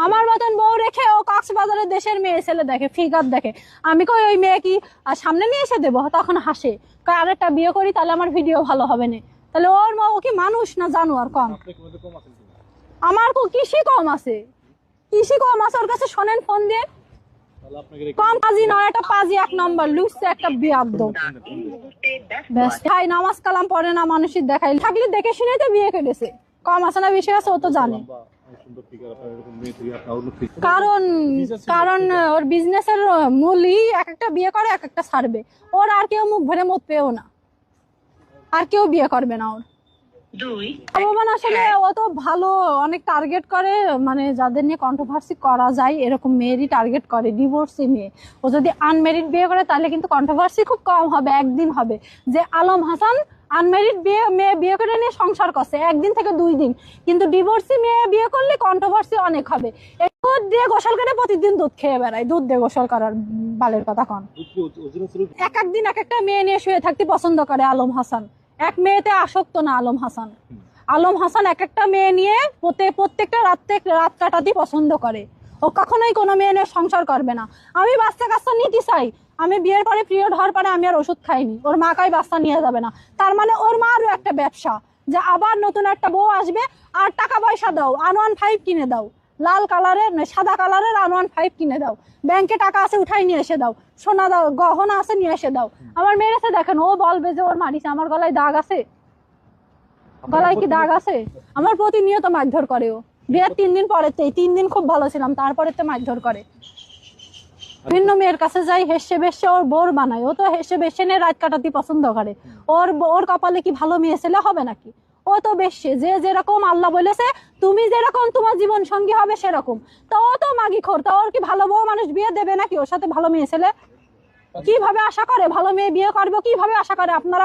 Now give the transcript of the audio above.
আমার মতন বউ রেখে ও কক্সবাজারের দেশের মেয়ে ছেলে দেখে, ফিগার দেখে। আমি কই ওই মেয়ে কি সামনে নিয়ে এসে দেবো? তখন হাসে, কয় আরেকটা বিয়ে করি তাহলে আমার ভিডিও ভালো হবে না। তাহলে ওর ও কি মানুষ না জানোয়ার? কম আমার কৃষি কম আছে, কৃষি কম আছে ওর কাছে। শোনেন ফোন দিয়ে, কম পাজি নয়, একটা পাজি এক নম্বর লুচছে, একটা বিয়াদ্দ। ভাই নামাজ কালাম পড়ে না, মানুষের দেখাই থাকলে দেখে শুনে তো বিয়ে করেছে। কম আছে না বেশি আছে ও তো জানে। কারণ কারণ ওর বিজনেসের মূলই এক একটা বিয়ে করে এক একটা ছাড়বে। ওর আর কেউ মুখ ভরে মত পেও না, আর কেউ বিয়ে করবে না ওর। ভগবান আসলে ও তো ভালো অনেক টার্গেট করে, মানে যাদের নিয়ে কন্ট্রোভার্সি করা যায় এরকম মেয়েরই টার্গেট করে, ডিভোর্সি মেয়ে। ও যদি আনমেরিড বিয়ে করে তাহলে কিন্তু কন্ট্রোভার্সি খুব কম হবে, একদিন হবে। যে আলম হাসান আনমেরিড মেয়ে বিয়ে করে নিয়ে সংসার করছে একদিন থেকে 2 দিন, কিন্তু ডিভোর্সি মেয়ে বিয়ে করলে কন্ট্রোভার্সি অনেক হবে। দুধ দিয়ে গোসল করে প্রতিদিন দুধ খেয়ে বেড়ায়, দুধ দিয়ে গোসল করার বালের কথা কন। এক একদিন এক একটা মেয়ে নিয়ে শুয়ে থাকতে পছন্দ করে আলম হাসান, এক মেয়েতে আসক্ত না আলম হাসান। আলম হাসান এক একটা মেয়ে নিয়ে প্রত্যেকটা রাত কাটাতে পছন্দ করে। ও কখনোই কোনো মেয়ে নিয়ে সংসার করবে না। আমি বাচ্চা কাচ্চা নিতে চাই, আমি বিয়ের পরে পিরিয়ড হওয়ার পরে আমি আর ওষুধ খাইনি, ওর মা কাই বাচ্চা নিয়ে যাবে না। তার মানে ওর মারও একটা ব্যবসা, যে আবার নতুন একটা বউ আসবে আর টাকা পয়সা দাও, R15 কিনে দাও, লাল কালারের সাদা কালারের R15 কিনে দাও, ব্যাংকে টাকা আছে উঠাই নিয়ে এসে দাও, সোনা দাও, গহনা আছে নিয়ে এসে দাও। আমার মেয়ের এসে দেখেন, ও বলবে যে ওর মারিছে। আমার গলায় দাগ আছে? গলায় কি দাগ আছে? আমার প্রতিনিয়ত মারধর করে ও। বিয়ের 3 দিন পরে, 3 দিন খুব ভালো ছিলাম, তারপরে তো মারধর করে। বিভিন্ন মেয়ের কাছে যাই, হেসে বেসে ওর বোর বানায়। ও তো হেসে বেসে নিয়ে রাত কাটাতে পছন্দ করে। ওর কপালে কি ভালো মেয়ে ছেলে হবে নাকি? ও তো বেশে যে যেরকম আল্লাহ বলেছে তুমি যেরকম তোমার জীবন সঙ্গী হবে সেরকম। তো ও তো মাগি খোর, তো ওর কি ভালো বউ মানুষ বিয়ে দেবে নাকি ওর সাথে ভালো মেয়ে ছেলে? কিভাবে আশা করে ভালো মেয়ে বিয়ে করবে? কিভাবে আশা করে? আপনারা